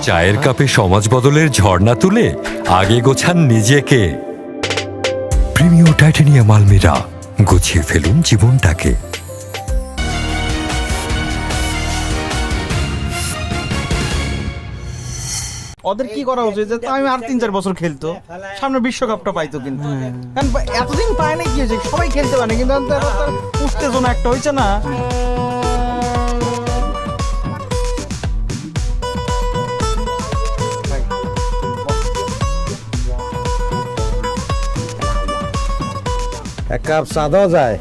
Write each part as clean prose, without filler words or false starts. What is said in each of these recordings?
চায়ের কাপে সমাজ বদলের ঝর্ণা তুলে আগে গোছান নিজেকে। প্রিমিয়াম টাইটানিয়াম আলমিরা, গুছিয়ে ফেলুন জীবনটাকে। ওদের কি করা উচিত যে আমি আর 3-4 বছর খেলতো, সামনে বিশ্বকাপটা পাইতো। কিন্তু কারণ এতদিন পায় না, কি হয়েছে সবাই খেলতে পারে, কিন্তু উত্তেজনা একটা হয়েছে না। এক কাপ চা দেওয়া যায়?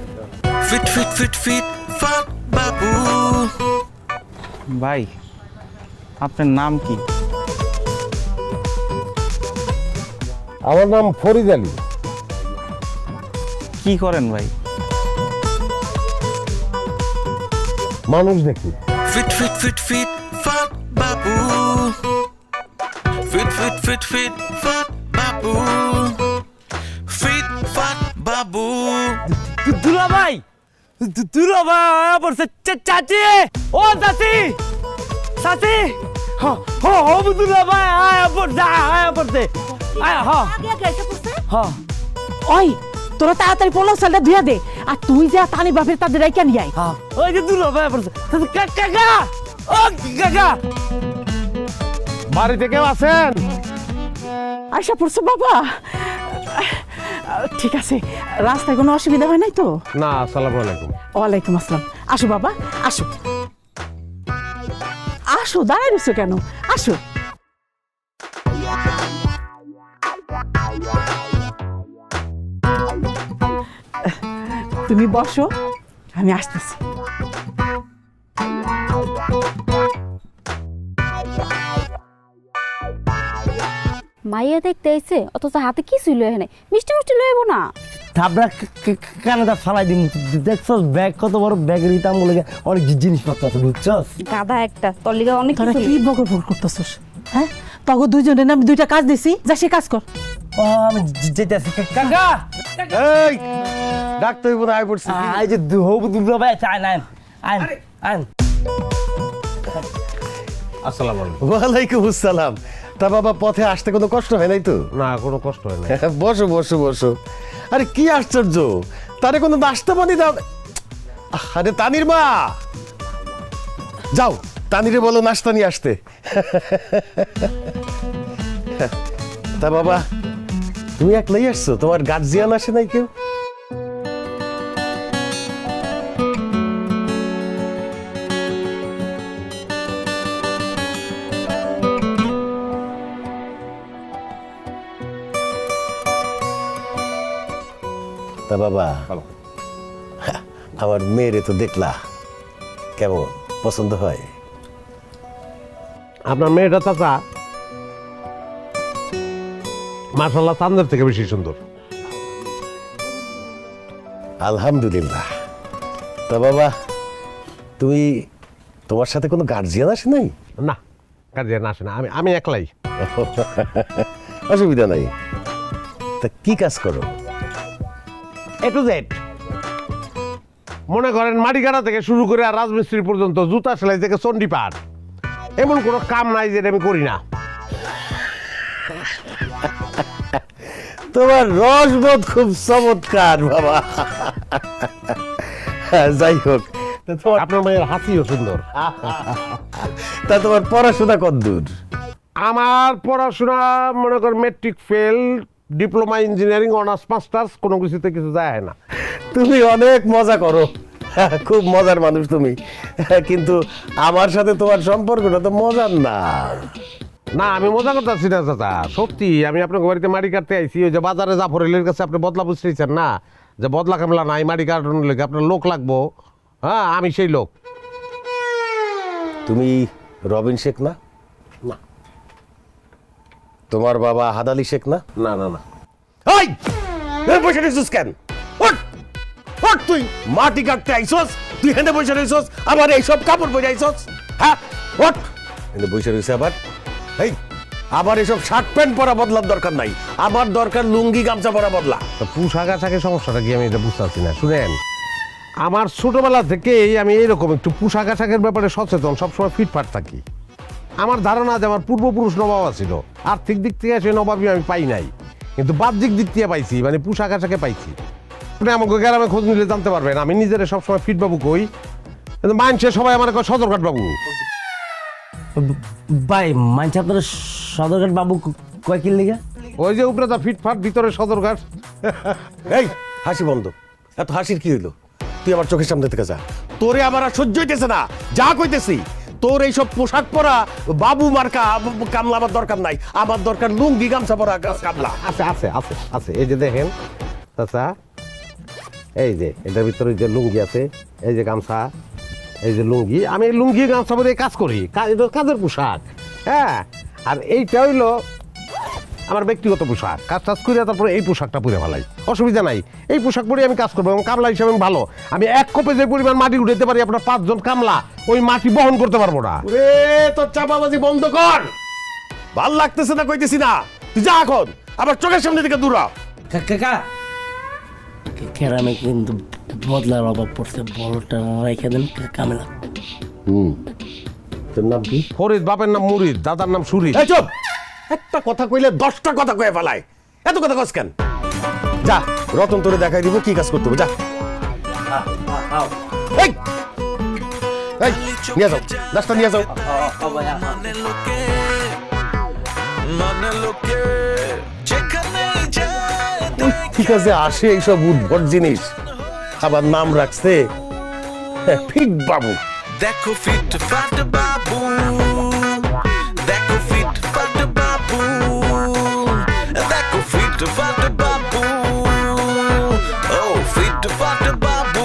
ফিট ফিট ফিট ফিট ফাট বাবু। ভাই আপনার নাম কি? আমার নাম ফরিদ আলী। কি করেন ভাই? মানুষ দেখি। ফিট ফিট ফিট ফিট ফাট বাবু। ফিট ফিট ফিট ফিট ফাট বাবু। ফিট ফাট বাবু। দুলা ভাই, দুলা ভাই পড়ছে। চাচি, ও চাচি, চাচি, হ দুলা ভাই আয়া পড়ছে। ওই তোরা তাড়াতাড়ি পোলাও চালটা ধুয়া দে, আর তুই যা তানি বাপের তাদের রাইকা নিয়ে আয়। ওই যে দুলা ভাই পড়ছে। কাকা, ও কাকা, বাড়িতে কেউ আছেন? আয়সা পড়ছে বাবা। ঠিক আছে, রাস্তায় কোনো অসুবিধা হয় নাই তো? না, আসসালামু আলাইকুম। ওয়ালাইকুম আসসালাম। আসো বাবা, আসো আসো, দাঁড়ায় রয়েছো কেন? আসো। তুমি বসো, আমি আসতেছি। মাইয়া দেখতে আইছে, অথচ হাতে কিছুই লয়ে নাই। মিষ্টি মিষ্টি লইব না। থাবড়া কানাডা ফালাই দিন। দেখছস ব্যাগ কত বড়, ব্যাগের ইতাম বলে অনেক জিনিসপত্র আছে, বুঝছস? গাদা একটা, তোর লিগা অনেক তোরা কিছু কি বকর বকর করতেছস? হ্যাঁ, তখন দুইজনের আমি 2টা কাজ দিছি, যা সে কাজ কর। ও আমি যেতেছি। কাকা, এই ডাক্তার বোধ আয় পড়ছে। এই যে দুলা ভাই চাই না, আইন আইন। আসসালামু আলাইকুম। ওয়ালাইকুম আসসালাম। তা বাবা, পথে আসতে কোনো কষ্ট হয় নাই তো? না, কোনো কষ্ট হয় না। বসো বসো বসো। আরে কি আশ্চর্য, তারে কোনো নাস্তা পানি দাও? আরে তানির মা, যাও তানিরে বলো নাস্তা নিয়ে আসতে। তা বাবা, তুমি একলাই আসছো? তোমার গার্জিয়ান আসে নাই কেউ? তা বাবা, আমার মেয়েরে তো দেখলা, কেমন পছন্দ হয়? আপনার মেয়েটা চাচা মাশাআল্লাহ চাঁদের থেকে বেশি সুন্দর। আলহামদুলিল্লাহ। তা বাবা, তুমি, তোমার সাথে কোনো গার্জিয়ান আসে নাই? না, গার্জিয়ান আসে না, আমি একলাই। অসুবিধা নাই। তা কি কাজ করো? এ টু জেড। মনে করেন মাটি কাটা থেকে শুরু করে আর রাজমিস্ত্রি পর্যন্ত, জুতা সেলাই থেকে চণ্ডীপাঠ, এমন কোনো কাম নাই যেটা আমি করি না। তোমার রসবোধ খুব চমৎকার বাবা। যাই হোক, আপনার মেয়ের হাসিও সুন্দর। তা তোমার পড়াশোনা কতদূর? আমার পড়াশোনা মনে করেন matric fail, diploma engineering, honours masters, কোনো কিছুতে কিছু যায় না। তুমি অনেক মজা করো, খুব মজার মানুষ তুমি, কিন্তু আমার সাথে তোমার সম্পর্কটা তো মজার না। না, আমি মজা করতেছি না চাচা, সত্যি। আমি আপনার বাড়িতে মাটি কাটতে আইছি, ওই যে বাজারে জাফরেলের কাছে আপনি বদলা বুঝতেছেন না, যে বদলা কামলা নাই, মাটি কাটানোর লেগে আপনার লোক লাগবো। হ্যাঁ, আমি সেই লোক। তুমি রবিন শেখ না? না। তোমার বাবা হাদালি শেখ না? না না না। এই বসে রইছিস কেন? ওঠ ওঠ, তুই মাটি কাটতে আইছস, তুই হেনে বসে রইছস, আবার এইসব কাপড় পরে আইছস? হ্যাঁ, ওঠ। হেনে বসে রইছে আবার। এই আবার এসব শার্ট প্যান্ট পরা বদলার দরকার নাই, আমার দরকার লুঙ্গি গামছা পরা বদলা। পোশাক আশাকের সমস্যাটা কি আমি এটা বুঝতে পারছি না। শুনেন, আমার ছোটবেলা থেকেই আমি এইরকম একটু পোশাক আশাকের ব্যাপারে সচেতন, সবসময় ফিটফাট থাকি। আমার ধারণা যে আমার পূর্বপুরুষ নবাব ছিল, আর্থিক দিক থেকে সেই নবাবই আমি পাই নাই, কিন্তু বাহ্যিক দিক থেকে পাইছি, মানে পোশাক আশাকে পাইছি। আপনি আমাকে গ্রামে খোঁজ নিলে জানতে পারবেন, আমি নিজেরা সবসময় ফিট বাবু কই, কিন্তু মানছে সবাই আমার কয় সদরঘাট বাবু। ভাই মানছে আপনার সদরঘাট বাবু কয় কিল লিগা? ওই যে উপরে যা ফিটফাট, ভিতরে সদরঘাট। এই হাসি বন্ধ, এত হাসির কি হইলো? তুই আমার চোখের সামনে থেকে যা, তোরে আমার আর সহ্য হইতেছে না, যা কইতেছি। তোর এইসব পোশাক পরা বাবু মার্কা কামলা আমার দরকার নাই, আমার দরকার লুঙ্গি গামছা পরা কামলা। আছে আছে আছে আছে, এই যে দেখেন চাচা, এই যে এটার ভিতরে যে লুঙ্গি আছে, এই যে গামছা, এই যে লুঙ্গি, আমি এই লুঙ্গি গামছা পরে কাজ করি, এটা কাজের পোশাক। হ্যাঁ, আর এইটা হইলো আমার ব্যক্তিগত পোশাক, কাজ টাজ করে তারপরে এই পোশাকটা পরে ফেলাই, অসুবিধা নাই। এই পোশাক পরে আমি কাজ করবো এবং কামলা হিসাবে আমি ভালো। আমি এক কোপে যে পরিমাণ মাটি উঠাইতে পারি, আপনার 5 জন কামলা ওই মাটি বহন করতে পারবো না। রে তোর চাপাবাজি বন্ধ কর, ভাল লাগতেছে না কইতেছি না, তুই যা এখন আবার চোখের সামনে থেকে দূর হ। কাকা কেরামে কিন্তু বদলার অভাব পড়ছে, বড়টা রেখে দেন কামেলা। তোর নাম কি? ফরিদ, বাপের নাম মুরিদ, দাদার নাম সুরি। এই চুপ, একটা কথা কইলে 10টা কথা কয়ে ফেলায়, এত কথা কস কেন? যা রতন তোরে দেখাই দিব কি কাজ করতে হবে, যা। এই এই নিয়ে যাও, নাস্তা নিয়ে যাও। ঠিক আছে, আসে এইসব উদ্ভট জিনিস, আবার নাম রাখছে ফিট বাবু। দেখো ফিট ফাট বাবু, দেখো ফিট ফাট বাবু, দেখো ফিট ফাট বাবু, ও ফিট ফাট বাবু।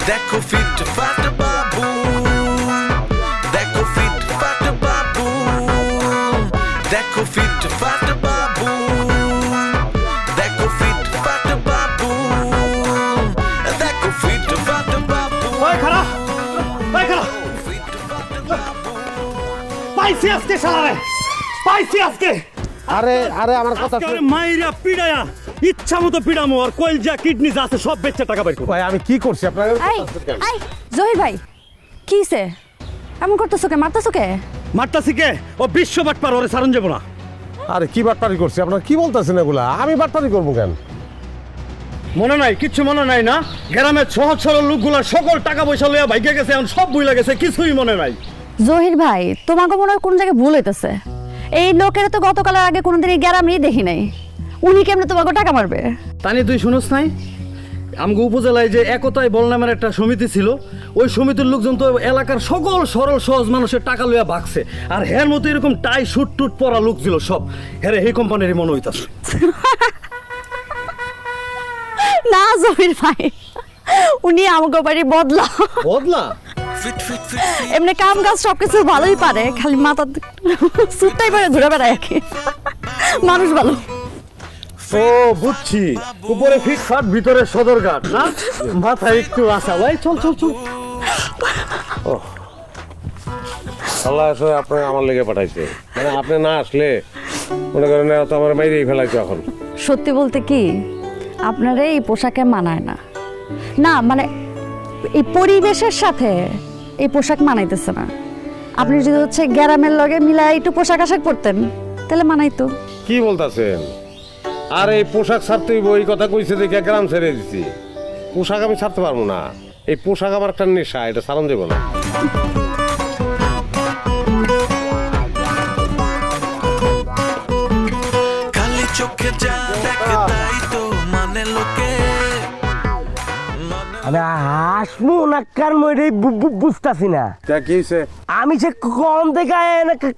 দেখো ফিট ফাট বাবু, দেখো ফিট ফাট বাবু, দেখো ফিট ফাট বাবু, দেখো ফিট ফাট বাবু, দেখো ফিট ফাট বাবু। ওই খাড়া, ওই খাড়া, ফিট ফাট বাবু। পাইছি আজকে শালারে, পাইছি আজকে। আরে আরে আমার কথা আজকে মাইরা পিড়ায়া ইচ্ছা মতো পিড়ামো, আর কইলজা কিডনি যা আছে সব বেচে টাকা বাইর করবো। ভাই আমি কি করছি আপনার? আই আই জহির ভাই কিছে এমন করতেছো কে, মারতেছো কে? মারতাছি কে? ও বিশ্ব বাটপার, ওরে সারণ যাবো না। আরে কি বাটপারি করছি, আপনার কি বলতেছেন এগুলা? আমি বাটপারি করবো কেন? মনে নাই, কিচ্ছু মনে নাই না? গ্রামের সহজ সরল লোকগুলা সকল টাকা পয়সা লইয়া ভাইগে গেছে, এখন সব বইলা গেছে, কিছুই মনে নাই। জহির ভাই তোমাকে মনে হয় কোন জায়গায় ভুল হইতেছে। এই লোকের তো গতকালের আগে কোনোদিন এই গ্রামেই দেখি নাই, উনি কেমনে তোমাকে টাকা মারবে? তানি তুই শুনোস নাই, আমগো উপজেলায় যে একতায় বল নামের একটা সমিতি ছিল, ওই সমিতির লোকজন তো এলাকার সকল সরল সহজ মানুষের টাকা লইয়া ভাগছে, আর হের মতো এরকম টাই শুট টুট পরা লোক ছিল সব, হেরে এই কোম্পানির মনে হইতাছে। না জহির ভাই, উনি আমাকে বাড়ি বদলা বদলা ফিট ফিট ফিট ফিট। এমনি কাম কাজ সবকিছু ভালোই পারে, খালি মাথা সুটটাই পারে ঘুরে বেড়ায়, মানুষ ভালো। ও বুঝছি, উপরে ফিটফাট ভিতরে সদরঘাট না, মাথায় একটু আসা। ভাই চল চল চল। আল্লাহ আসলে আপনি আমার লেগে পাঠাইছে, মানে আপনি না আসলে মনে করেন তো আমার বাইরেই ফেলাইছে। এখন সত্যি বলতে কি আপনারা এই পোশাকে মানায় না, না মানে এই পরিবেশের সাথে এই পোশাক মানাইতেছে না। আপনি যদি হচ্ছে গ্রামের লগে মিলাই একটু পোশাক আশাক পরতেন তাহলে মানাইতো। কি বলতেছেন? আর এই পোশাক ছাড়তে হইব এই কথা কইছে দেখে গ্রাম ছেড়ে দিছি। পোশাক আমি ছাড়তে পারবো না, এই পোশাক আমার একটা নেশা, এটা ছাড়ান দেবো না। খালি চোখে যা দেখে তাই তো মানে লোকে। আমি হাসবো না কার মধ্যে বুঝতেছি না। কি হয়েছে? আমি সে কম থেকে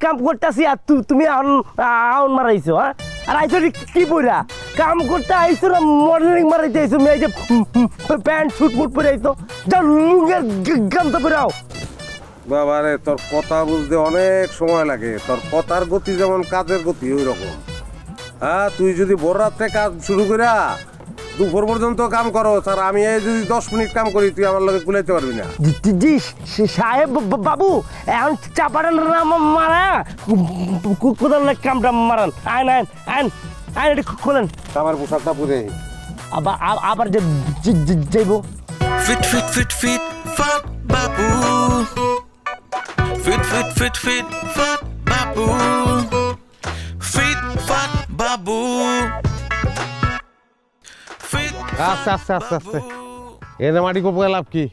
কাম করতেছি আর তুমি আউন মারাইছো, হ্যাঁ? আর আইসো কি বইরা কাম করতে আইসো না মডেলিং মারাইতে আইসো? মেয়ে যে প্যান্ট শুট ফুট পরে আইসো, যা লুঙ্গের গামছা পরে আও। বাবা রে, তোর কথা বুঝতে অনেক সময় লাগে। তোর কথার গতি যেমন কাজের গতি ওই রকম। হ্যাঁ, তুই যদি ভোর রাত্রে কাজ শুরু করা দুপুর পর্যন্ত কাম করো স্যার, আমি এই যদি 10 মিনিট কাম করি তুই আমার লগে কুলাইতে পারবি না। জি সাহেব বাবু এখন চাপাটা না মারা কোথাও কামটা মারান। আইন আইন আইন আইন এটা খোলেন। আমার পোশাকটা পুরে আবার যে যাইব। Fit, fit, fit, fit, fat babu. Fit, fit, fit, fit, fat babu. Fit, fat babu. Fit, আস্তে আস্তে আস্তে আস্তে এনে মাটি কোপায় লাভ কি?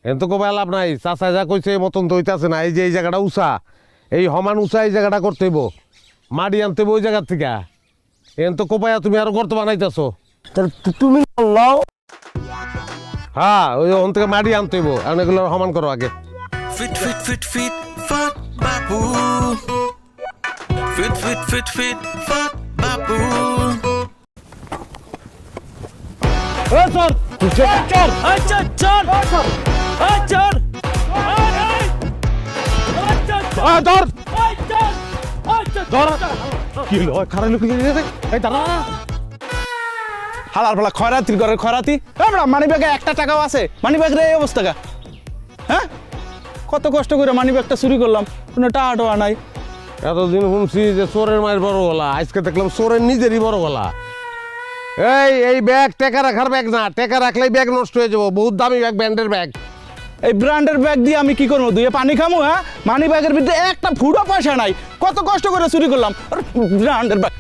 এন তো কোপায় লাভ নাই। চাচা যা কইছে এই মতন তো হইতাছে না। এই যে এই জায়গাটা উঁচা, এই সমান উঁচা এই জায়গাটা করতে হইব, মাটি আনতে হইব ওই জায়গার থেকে। এন তো কোপায়া তুমি আরো গর্ত বানাইতেছো। তুমি লও। হ্যাঁ ওই ওখান থেকে মাটি আনতে হইব, এখন এগুলো সমান করো আগে। fit, fit, fit, fit, fat babu. Fit, fit, fit, fit, fat babu. হালার ফালা খয়রাতির ঘরের খয়রাতি। মানি ব্যাগে 1 টাকাও আছে? মানি ব্যাগের এই অবস্থা কা? হ্যাঁ, কত কষ্ট করে মানি ব্যাগটা চুরি করলাম, কোনো টাকা টোয়া নাই। এতদিন শুনছি যে চোরের মায়ের বড় গলা, আজকে দেখলাম চোরের নিজেরই বড় গলা। এই ব্যাগ টেকা রাখার ব্যাগ না, টেকা রাখলেই ব্যাগ নষ্ট হয়ে যাবো। বহুত দামি ব্যাগ, ব্র্যান্ডের ব্যাগ। এই ব্র্যান্ডের ব্যাগ দিয়ে আমি কি করবো? দুয়ে পানি খামো? হ্যাঁ, মানি ব্যাগের ভিতরে একটা ফুটো পয়সা নাই, কত কষ্ট করে চুরি করলাম। ব্র্যান্ডের ব্যাগ,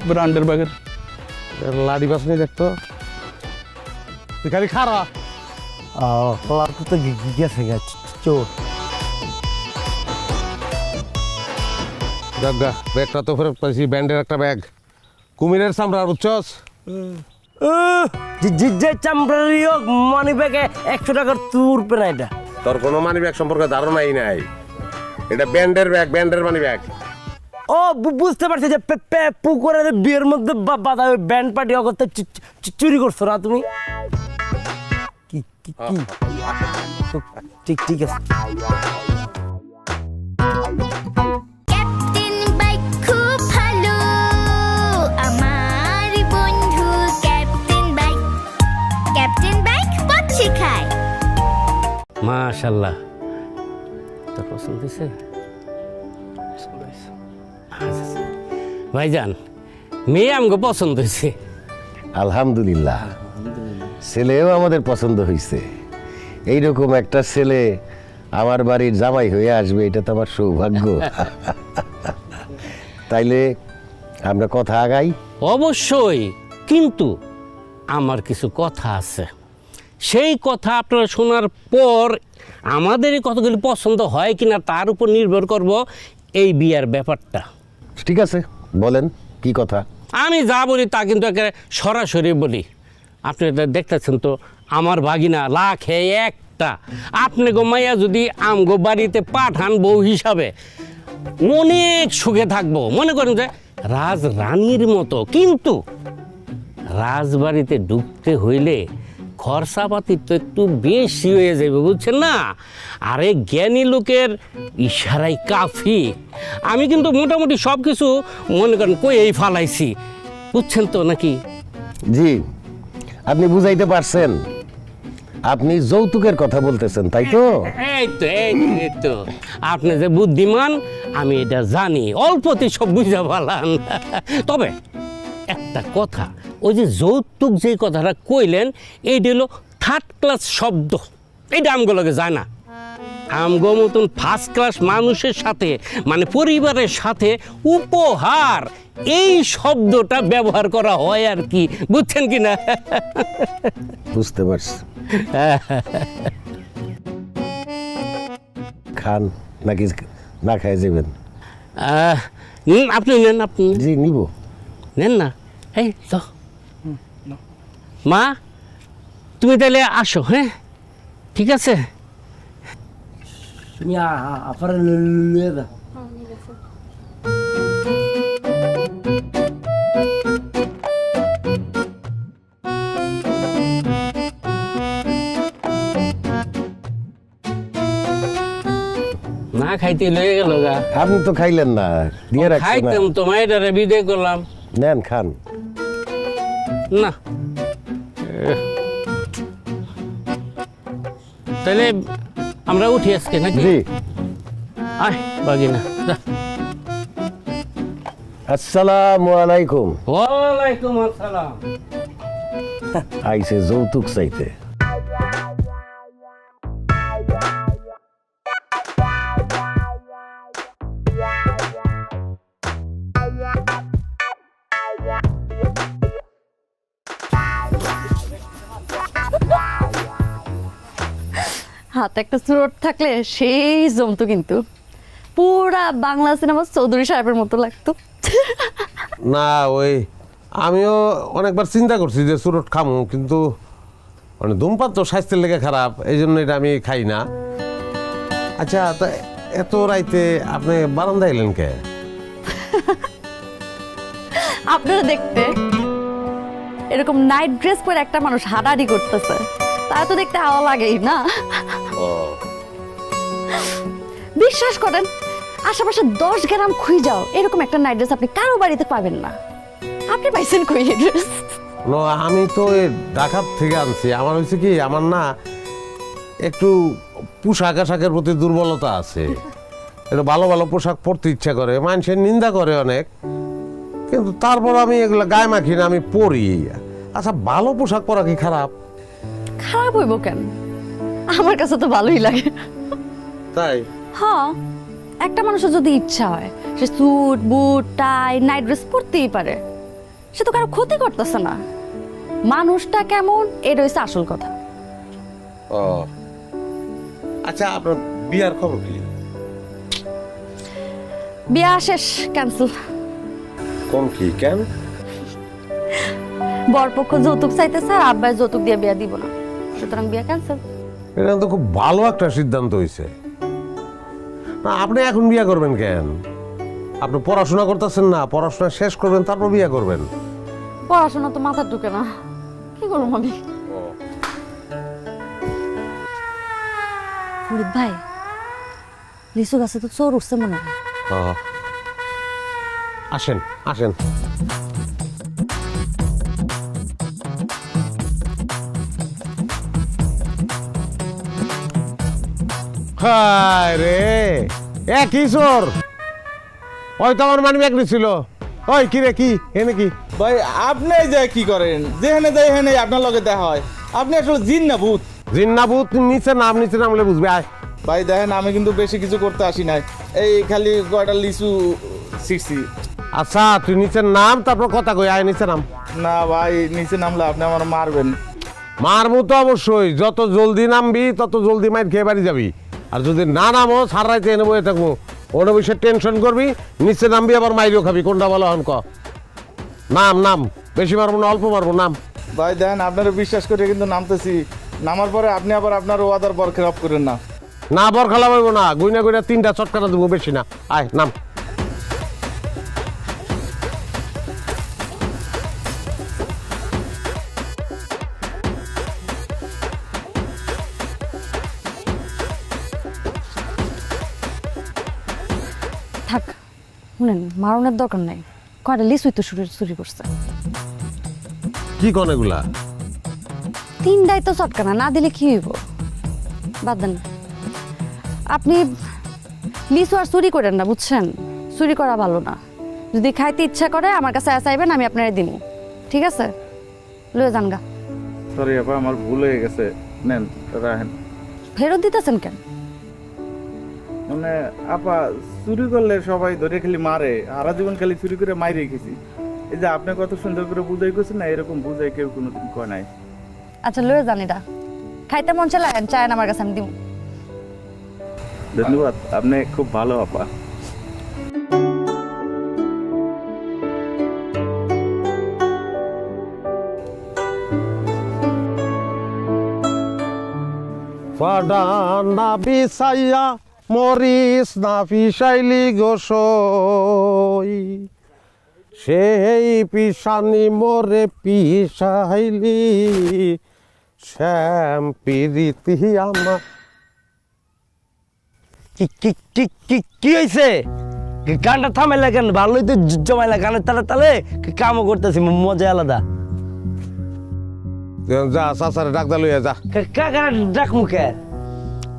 ব্র্যান্ডের ব্যাগের লাড়ি বাস নেই দেখতো, তুই খালি খারা। তো গেছে চোর। ব্যাগটা তো ফেরত পাইছি, ব্র্যান্ডের একটা ব্যাগ, কুমিরের চামড়া, বুঝছস? যে চামড়ারই হোক মানি ব্যাগে 100 টাকার তুরবে না। এটা তোর কোনো মানি ব্যাগ সম্পর্কে ধারণাই নাই। এটা ব্র্যান্ডের ব্যাগ, ব্র্যান্ডের মানি ব্যাগ। ও বুঝতে পারছি যে পুকুরের বিয়ের মধ্যে বাধা ব্যান্ড পার্টি অগত্যা চুরি করছো না তুমি? কি ঠিক ঠিক আছে। ক্যাপ্টেন বাইক খুব ভালো, আমার বন্ধু ক্যাপ্টেন বাইক। ক্যাপ্টেন বাইক পথ শেখায়। মাশাআল্লাহ, তোর পছন্দ হয়েছে? ভাইজান, মেয়ে আমাকে পছন্দ হয়েছে। আলহামদুলিল্লাহ, ছেলেও আমাদের পছন্দ হয়েছে। এইরকম একটা ছেলে আমার বাড়ির জামাই হয়ে আসবে, এটা তো আমার সৌভাগ্য। তাইলে আমরা কথা আগাই। অবশ্যই, কিন্তু আমার কিছু কথা আছে। সেই কথা আপনারা শোনার পর আমাদের এই কথাগুলি পছন্দ হয় কিনা তার উপর নির্ভর করব এই বিয়ার ব্যাপারটা। ঠিক আছে, বলেন কি কথা। আমি যা বলি তা কিন্তু একেবারে সরাসরি বলি। আপনি এটা দেখতেছেন তো, আমার ভাগিনা লাখে একটা। আপনি গো মাইয়া যদি আমগো বাড়িতে পাঠান বউ হিসাবে, অনেক সুখে থাকবো, মনে করেন যে রাজরানীর মতো। কিন্তু রাজবাড়িতে ঢুকতে হইলে খরচাপাতি তো একটু বেশি হয়ে যাবে, বুঝছেন না? আরে জ্ঞানী লোকের ইশারাই কাফি। আমি কিন্তু মোটামুটি সব কিছু মনে করেন কই ফালাইছি, বুঝছেন তো নাকি? জি, আপনি বুঝাইতে পারছেন। আপনি যৌতুকের কথা বলতেছেন, তাই তো? এই তো আপনি যে বুদ্ধিমান আমি এটা জানি, অল্পতে সব বুঝা পালাম। তবে একটা কথা, ওই যে যৌতুক যে কথাটা কইলেন, এইটা হলো 3rd ক্লাস শব্দ। এইটা আমগুলোকে যায় না। আমগো মতন 1st ক্লাস মানুষের সাথে, মানে পরিবারের সাথে উপহার এই শব্দটা ব্যবহার করা হয় আর কি, বুঝছেন কি না? বুঝতে পারছি। খান নাকি না খাই যাবেন? আপনি নেন, আপনি। জি, নিব। নেন না। এই তো মা, তুমি তাহলে আসো। হ্যাঁ, ঠিক আছে। তুমি আপনার না খাইতে লয়ে গেল গা। আপনি তো খাইলেন না, দিয়ে রাখছেন। খাইতাম তো, মায়েরারে বিদায় করলাম। নেন, খান। না তাহলে আমরা উঠি আজকে নাকি জি আয় বাগিনা যা। আসসালামু আলাইকুম। ওয়ালাইকুম আসসালাম। আইসে যৌতুক চাইতে। হাতে একটা সুরট থাকলে সেই জমতো, কিন্তু পুরা বাংলা সিনেমা চৌধুরী সাহেবের মতো লাগতো। না ওই আমিও অনেকবার চিন্তা করছি যে চুরট খামু, কিন্তু মানে ধূমপান তো স্বাস্থ্যের লেগে খারাপ, এই জন্য এটা আমি খাই না। আচ্ছা তা এত রাইতে আপনি বারান্দায় এলেন কে? আপনারা দেখতে এরকম নাইট ড্রেস পরে একটা মানুষ হাঁটাহাঁটি করতেছে, তা তো দেখতে হাওয়া লাগেই না। বিশ্বাস করেন, আশেপাশে 10 গ্রাম খুই যাও এরকম একটা নাইট ড্রেস আপনি কারো বাড়িতে পাবেন না। আপনি পাইছেন কই এই ড্রেস? আমি তো এই ঢাকার থেকে আনছি। আমার হয়েছে কি, আমার না একটু পোশাক আশাকের প্রতি দুর্বলতা আছে। একটু ভালো ভালো পোশাক পরতে ইচ্ছা করে, মানুষের নিন্দা করে অনেক, কিন্তু তারপর আমি এগুলো গায়ে মাখি না, আমি পরি। আচ্ছা ভালো পোশাক পরা কি খারাপ? খারাপ হইব কেন? আমার কাছে তো ভালোই লাগে। তাই? হ্যাঁ, একটা মানুষের যদি ইচ্ছা হয় সে স্যুট বুট টাই নাইট ড্রেস পরতেই পারে, সে তো কারো ক্ষতি করতেছে না। মানুষটা কেমন এটা হচ্ছে আসল কথা। ও আচ্ছা, আপনার বিয়ার খবর কি? বিয়া শেষ, ক্যান্সেল। কোন কি কেন? বরপক্ষ যৌতুক চাইতেছে আর আব্বাই যৌতুক দিয়ে বিয়া দিব না, সুতরাং বিয়া ক্যান্সেল। এটা তো খুব ভালো একটা সিদ্ধান্ত হয়েছে। না আপনি এখন বিয়া করবেন কেন? আপনি পড়াশোনা করতেছেন না, পড়াশোনা শেষ করবেন তারপর বিয়া করবেন। পড়াশোনা তো মাথা ঢুকে না, কি করবো আমি? ফরিদ ভাই, লিচু গাছে তো চোর উঠছে মনে হয়। আসেন আসেন। হায় রে, একই চোর। ওই তো আমার মানি ব্যাগ ছিল। ওই কি রে, কি এনে কি? ভাই আপনি যে কি করেন, যেখানে যাই এখানে আপনার লগে দেখা হয়। আপনি আসলে জিন না ভূত? জিন না ভূত নিচে নামলে বুঝবে। আয় ভাই দেখেন, আমি কিন্তু বেশি কিছু করতে আসি নাই, এই খালি কয়টা লিচু ছিঁড়ছি। আচ্ছা তুই নিচে নাম, তারপর কথা কই। আয় নিচে নাম। না ভাই, নিচে নামলে আপনি আমার মারবেন। মারবো তো অবশ্যই, যত জলদি নামবি তত জলদি মাইর খেয়ে বাড়ি যাবি। আর যদি না নামো সার রাইতে এনে বয়ে থাকবো, ওনে বসে টেনশন করবি, নিচে নামবি আবার মাইরিও খাবি। কোনটা বলো হন ক? নাম নাম, বেশি মারবো না অল্প মারবো, নাম। ভাই দেখেন, আপনারা বিশ্বাস করে কিন্তু নামতেছি, নামার পরে আপনি আবার আপনার ওয়াদার পর খেলাপ করেন না। না বর খেলা পাইব না, গুইনা গুইনা 3টা চটকানা দেবো, বেশি না। আয় নাম। থাক, শুনেন, মারণের দরকার নাই। কয়টা লিচুই তো চুরি করছে। কি কোন এগুলা? 3টাই তো চটকানা, না দিলে কি হইব? বাদ দেন, আপনি লিচু আর চুরি করেন না, বুঝছেন? চুরি করা ভালো না। যদি খাইতে ইচ্ছা করে আমার কাছে চাইবেন, আমি আপনারে দিব, ঠিক আছে? লয়ে যান গা। সরি আপা, আমার ভুল হয়ে গেছে, নেন রাখেন। ফেরত দিতেছেন কেন? মানে আপা, চুরি করলে সবাই ধরে খালি মারে, সারা জীবন খালি চুরি করে মাই রেখেছি। এই যে আপনি কত সুন্দর করে বুঝাই করছেন না, এরকম বুঝাই কেউ কোনোদিন কয় নাই। আচ্ছা লয়ে যান, এটা খাইতে মন চায় চায় আমার কাছে, আমি দিব। ধন্যবাদ, আপনি খুব ভালো আপা। ফাডানা বিছাইয়া মরিস না পিসাইলি গোসই, সেই পিসানি মোরে পিসাইলি, শ্যাম পিরিতি আমার। কি কি কি কি কি হয়েছে? গানটা থামাইলা কেন? ভালোই তো জমাইলা, গানের তালে তালে কামও করতেছি, মজা আলাদা। যা চাচারে ডাক দা লইয়া যা। কাকার ডাক মুখে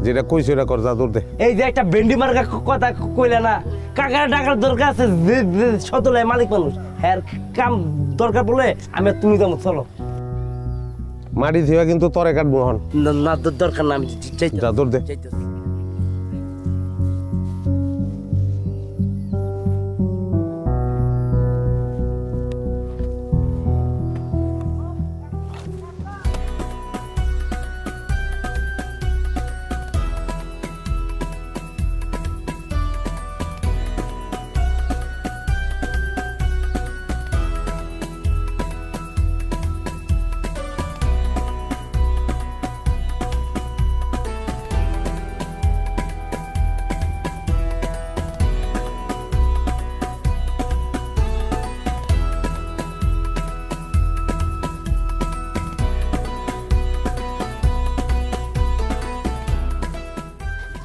যেটা কইছে ওটা কর, যা দূর দে। এই যে একটা ভেন্ডি মার্কা কথা কইলে না, কাকার ডাকার দরকার আছে, সতলায় মালিক মানুষ, হ্যাঁ কাম দরকার বলে আমি আর তুমি যাবো, চলো। মাটি থিয়া কিন্তু তরে কাটবো হন। না দরকার না, আমি যা দূর দে।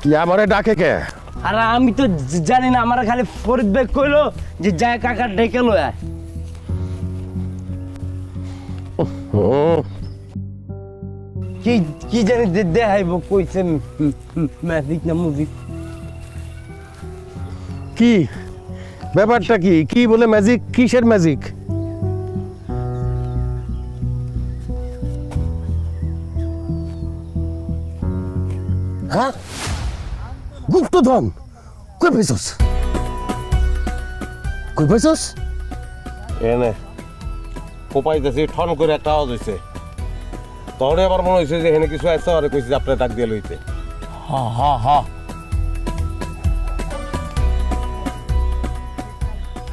কি আমারে ডাকে কে? আর আমি তো জানি না, আমার খালি ফরিদ ভাই কইলো যে যায় কাকার ডেকে লো। কি কি জানি দেখাইব কইছে, ম্যাজিক না মুজিক। কি ব্যাপারটা কি? কি বলে ম্যাজিক? কিসের ম্যাজিক? হ্যাঁ, গুপ্তধন কই পাইছস? কই পাইছস? এনে কোপাইতেছি, ঠন করে একটা আওয়াজ হয়েছে। তখন আবার মনে হয়েছে যে এখানে কিছু আছে, আর কইছে আপনার ডাক দিয়ে লইতে।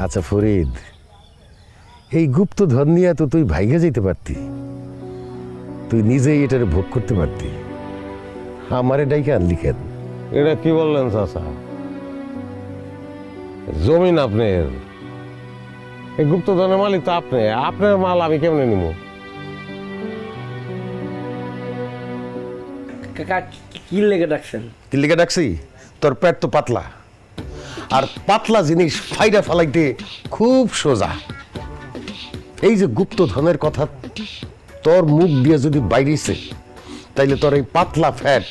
আচ্ছা ফরিদ, এই গুপ্তধন নিয়ে তো তুই ভাইগে যেতে পারতি, তুই নিজেই এটারে ভোগ করতে পারতি, আমারে ডাইকে আনলি কেন? এটা কি বললেন চাচা? জমিন আপনার, এই গুপ্তধনের মালিক তো আপনি, আপনার মাল আমি কেমনে নিব? কাকা কি লেগে ডাকছেন? কি লিখে ডাকছি? তোর পেট তো পাতলা, আর পাতলা জিনিস ফাইরা ফালাইতে খুব সোজা। এই যে গুপ্তধনের কথা তোর মুখ দিয়ে যদি বাইরেছে, তাইলে তোর এই পাতলা ফ্যাট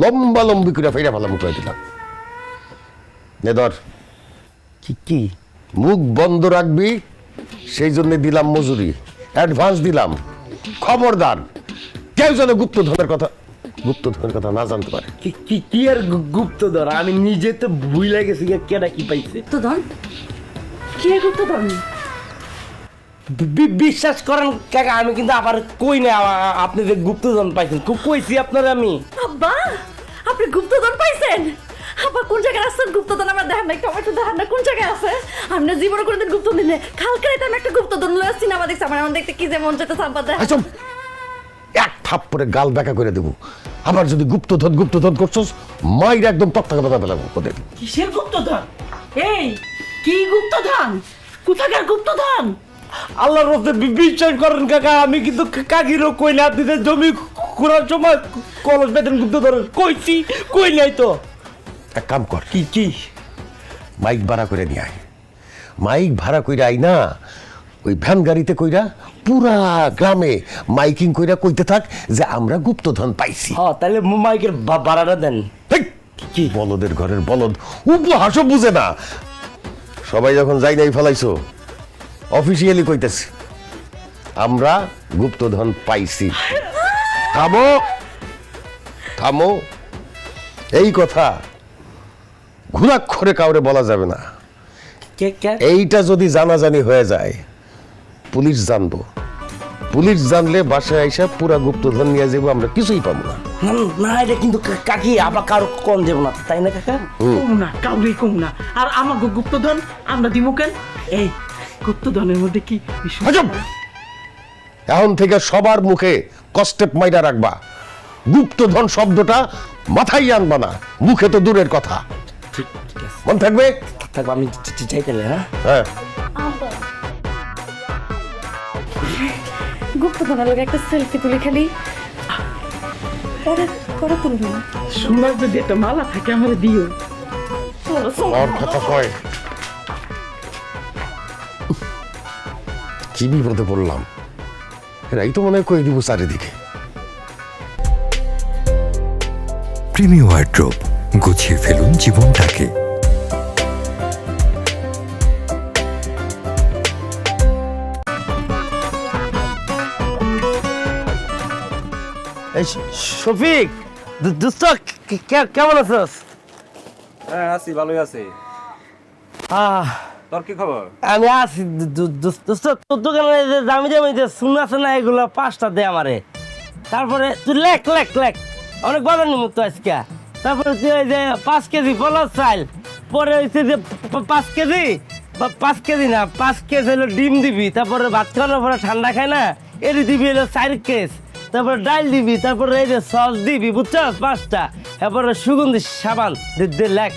লম্বা লম্বি করে ফাইরা ফালা মুখ দিলাম। নে ধর। কি মুখ বন্ধ রাখবি, সেই জন্য দিলাম মজুরি, অ্যাডভান্স দিলাম। খবরদার কেউ যেন গুপ্তধনের কথা না জানতে পারে। কি আর গুপ্তধন? আমি নিজে তো ভুলে গেছি কেডা কি পাইছে। গুপ্তধন? কি গুপ্তধন? বিশ্বাস করেন কাকা, আমি কিন্তু আবার কই না আপনি যে গুপ্তধন পাইছেন, কইছি আপনার আমি। আব্বা, আপনি গুপ্তধন পাইছেন? আব্বা কোন জায়গায় আছেন গুপ্তধন? আমরা দেখেন না, একটু দেখেন না কোন জায়গায় আছে। আমরা জীবনে কোনোদিন গুপ্তধন দিলে কালকে রাতে আমি একটা গুপ্তধন লয়ে সিনেমা দেখছি, আমার দেখতে কি যে মন চাইতে আব্বা দেখ। এক থাপ্পড়ে গাল বেঁকা করে দেবো। আবার যদি গুপ্তধন করছস, মাইর একদম তক্তাকে বাধা পেলাম ওদের। কিসের গুপ্তধন? এই কি গুপ্তধন? কোথাকার গুপ্তধন? আল্লাহর রহমতে বিশ্বাস করেন কাকা, আমি কিন্তু কাকিরও কই না, আপনি জমি কুড়ার সময় কলস বেতন গুপ্তধন কইছি, কই নাই তো। এক কাম কর, কি মাইক ভাড়া করে নিয়ে আয়। মাইক ভাড়া কইরা আই না, ওই ভ্যান গাড়িতে কইরা পুরা গ্রামে মাইকিং কইরা কইতে থাক যে আমরা গুপ্তধন পাইছি। হ্যাঁ, তাহলে মাইকের ভাড়াটা দেন। কি বলদের ঘরের বলদ, উপহাসও বুঝে না। সবাই যখন যাই নাই ফেলাইছো, অফিসিয়ালি কইতেছি আমরা গুপ্তধন পাইছি। থামো, এই কথা ঘুরাক্ষরে কাউরে বলা যাবে না। এইটা যদি জানাজানি হয়ে যায়, পুলিশ জানবো। পুলিশ জানলে বাসায় আইসা পুরা গুপ্তধন নিয়ে যাবো, আমরা কিছুই পাবো না। না, এটা কিন্তু কাকি আবার কারো কম যাবো না, তাই না কাকা? কম না, কাউরি কম না। আর আমার গুপ্তধন আমরা দিব কেন? এই গুপ্তধনের মধ্যে কি এখন থেকে সবার মুখে কষ্টেপ মাইরা রাখবা, গুপ্তধন শব্দটা মাথায় আনবা না, মুখে তো দূরের কথা। ঠিক আছে, মন থাকবে? আমি চাইতে। হ্যাঁ, গুপ্তধনের লোক একটা সেলফি তুলে খালি পরে তুলবি না। সোনার যদি একটা মালা থাকে আমার দিও। ওর কথা কয়। কি বিপদে পড়লাম, এরাই তো মনে হয় কই দিব চারিদিকে। প্রিমিয়ার ওয়ার্ড্রোব, গুছিয়ে ফেলুন জীবনটাকে। এই শফিক, দোস্ত কেমন আছিস? হ্যাঁ আছি, ভালোই আছি। তোর কি খবর? আমি আছি দোস্ত। তোর দোকানে যে দামি দামি যে শুন আছে না, এগুলো 5টা দে আমারে। তারপরে তুই লেখ অনেক বাজার নিমুক্ত আজকে। তারপরে তুই ওই যে 5 কেজি পলাশ চাল, পরে হচ্ছে যে 5 কেজি না 5 কেজি হলো ডিম দিবি। তারপরে ভাত খাওয়ানোর পরে ঠান্ডা খায় না, এটি দিবি হলো 4 কেজি। তারপরে ডাল দিবি, তারপরে এই যে সস দিবি, বুঝছস 5টা। তারপরে সুগন্ধি সাবান দে লেখ।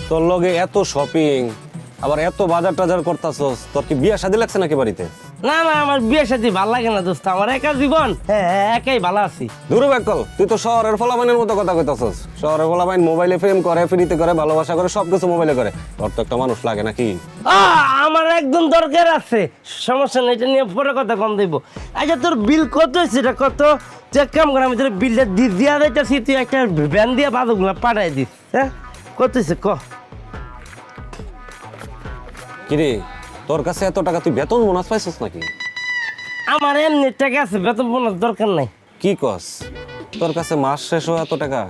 তোর লগে এত শপিং, আবার এত বাজার টাজার করতাছস, তোর কি বিয়া শাদী লাগছে নাকি বাড়িতে? না আমার বিয়ে সাথে ভালো লাগে না দোস্ত, আমার একা জীবন, একাই ভালো আছি। দূরে ব্যাকল, তুই তো শহরের ফলাবাইনের মতো কথা কইতাছস। শহরের ফলাবাইন মোবাইলে প্রেম করে, ফ্রিতে করে, ভালোবাসা করে, সবকিছু মোবাইলে করে। তোর তো একটা মানুষ লাগে নাকি? আমার একদম দরকার আছে, সমস্যা নেই, এটা নিয়ে পরে কথা কম দেব। আচ্ছা তোর বিল কত হয়েছে, এটা কত? চেক কাম করে আমি তোর বিলটা দিয়া দিতেছি, তুই একটা ভ্যান দিয়ে বাদগুলো পাঠাই দিস। হ্যাঁ কত হয়েছে ক? কিরে তোর কাছে এত টাকা, তুই বেতন বোনাস পাইছস নাকি? আমার এমনি টাকা আছে, বেতন বোনাস দরকার নাই। কি কস? তোর কাছে মাস শেষ এত টাকা?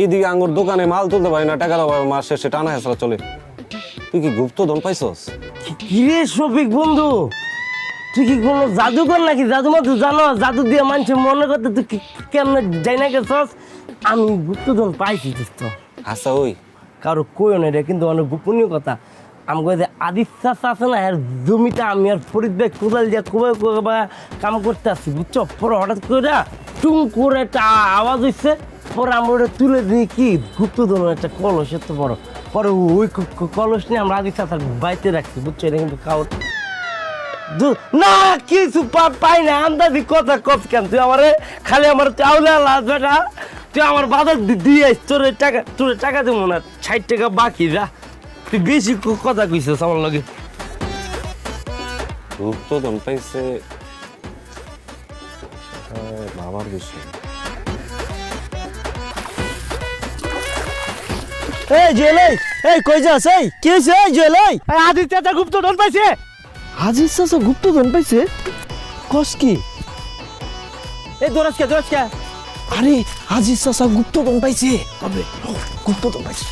এদিকে আঙ্গুর দোকানে মাল তুলতে পারি না, টাকার অভাবে মাস শেষে টানা হেসরা চলে। তুই কি গুপ্তধন পাইছস? কিরে শফিক বন্ধু, তুই কি কোনো জাদুকর নাকি? জাদু মাদু জানো? জাদু দিয়ে মানুষ মনে করতে তুই কেমন যাই না গেছস? আমি গুপ্তধন পাইছি দোস্ত। আচ্ছা ওই কারো কইও না, এটা কিন্তু অনেক গোপনীয় কথা। আমি কই যে আদিত্য আছে না, এর জমিটা আমি আর ফরিদ ভাই কোদাল দিয়ে কোবা কাম করতে আসছি, বুঝছো? পরে হঠাৎ করে টুং করে একটা আওয়াজ হইছে, পরে আমরা ওটা তুলে দিই কি গুপ্তধন একটা কলস এত বড়। পরে ওই কলস নিয়ে আমরা আদিত্য স্যার বাইতে রাখছি, বুঝছো? এটা কিন্তু কাউ না কিছু পাই না, আন্দাজি কথা কত কেন? তুই আমার খালি আমার চাউলে লাজ বেটা, তুই আমার বাজার দিয়ে তোর টাকা দেবো না, 60 টাকা বাকি যা। তুই বেশি কথা কইছিস আমার লগে। গুপ্তধন পাইছে বাবার বিষয়। এই জুয়েলাই, এই কই যাস? এই কি হইছে? এই জুয়েলাই, আদিত্য চাচা গুপ্তধন পাইছে। আজিজ চাচা গুপ্তধন পাইছে? কস কি? এই দোরাস কে? আরে আজিজ চাচা গুপ্তধন পাইছে। কবে গুপ্তধন পাইছে?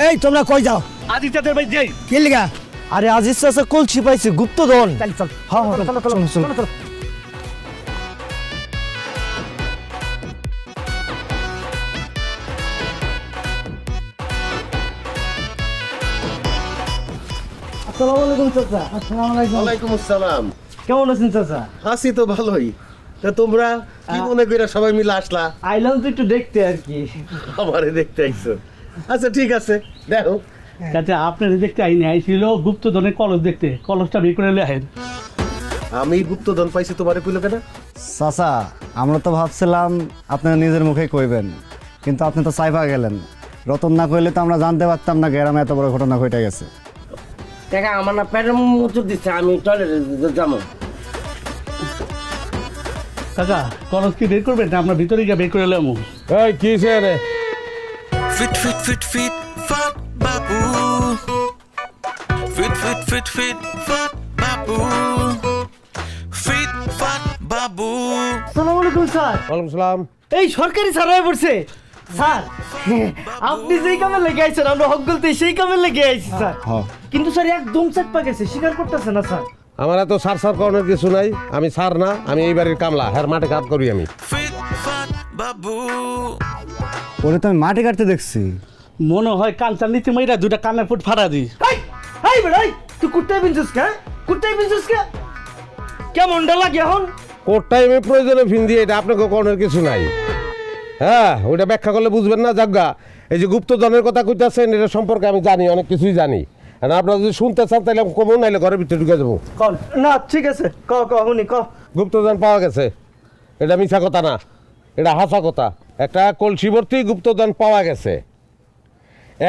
এই তোমরা কই যাও? আদিত্যদের ভাই যাই। কি লিগা? আরে আজিজ চাচা কলসি পাইছে গুপ্তধন। চল হ্যাঁ চল। আসসালামু আলাইকুম চাচা। আসসালামু আলাইকুম। ওয়ালাইকুম আসসালাম। কেমন আছেন চাচা? আছি তো ভালোই। তা তোমরা কি মনে করে সবাই মিলে আসলা? আইলাম তো একটু দেখতে আর কি। আমারে দেখতে আইছো? আচ্ছা ঠিক আছে, দেখো। চাচা আপনার দেখতে আইনি, আইছিল গুপ্তধনের কলস দেখতে। কলসটা বের করে লেখেন। আমি গুপ্তধন পাইছি, তোমারে কইলো কেন? চাচা আমরা তো ভাবছিলাম আপনারা নিজের মুখে কইবেন, কিন্তু আপনি তো চাইবা গেলেন। রতন না কইলে তো আমরা জানতে পারতাম না গ্রামে এত বড় ঘটনা ঘটে গেছে। টাকা আমার না পেটের মুচুর দিচ্ছে, আমি টয়লেটে যাবো। চাচা কলস কি বের করবেন না আমরা ভিতরে গিয়ে বের করে এলাম? এই কি রে? Fit, fit, fit, fit, fat babu. Fit, fit, fit, fit, fat babu. Fit, fat babu. আসসালামু আলাইকুম স্যার। ওয়ালাইকুম সালাম। এই সরকারি স্যার হয়ে পড়ছে স্যার। আপনি যেই কামে লেগে আইছেন, আমরা হক গলতে সেই কামে লেগে আইছি স্যার। কিন্তু স্যার একদম চাপা গেছে, স্বীকার করতেছে না স্যার। আমার এত সার করানোর কিছু নাই। আমি সার না, আমি এই বাড়ির কামলা। হ্যাঁ মাঠে কাজ করি আমি। Fit, fat babu. ওরে তো আমি মাটি কাটতে দেখছি। মনে হয় কানচার নিচে মেয়েরা দুটা কানের ফুট ফাড়া দি। এই বেড়াই, তুই কুত্তায় বিনছিস কে? কেমনটা লাগে এখন? কোট টাইমে প্রয়োজনে ফিন দিয়ে, এটা আপনাকে করানোর কিছু নাই। হ্যাঁ ওইটা ব্যাখ্যা করলে বুঝবেন না। জাগা এই যে গুপ্তধনের কথা কইতাছেন, এটা সম্পর্কে আমি জানি, অনেক কিছুই জানি। আর আপনারা যদি শুনতে চান তাহলে কমন, নাইলে ঘরের ভিতরে ঢুকে যাবো। না ঠিক আছে, হুনি গুপ্তধন পাওয়া গেছে, এটা মিথ্যা কথা না, এটা হাসা কথা। একটা কলসি ভর্তি গুপ্তধন পাওয়া গেছে।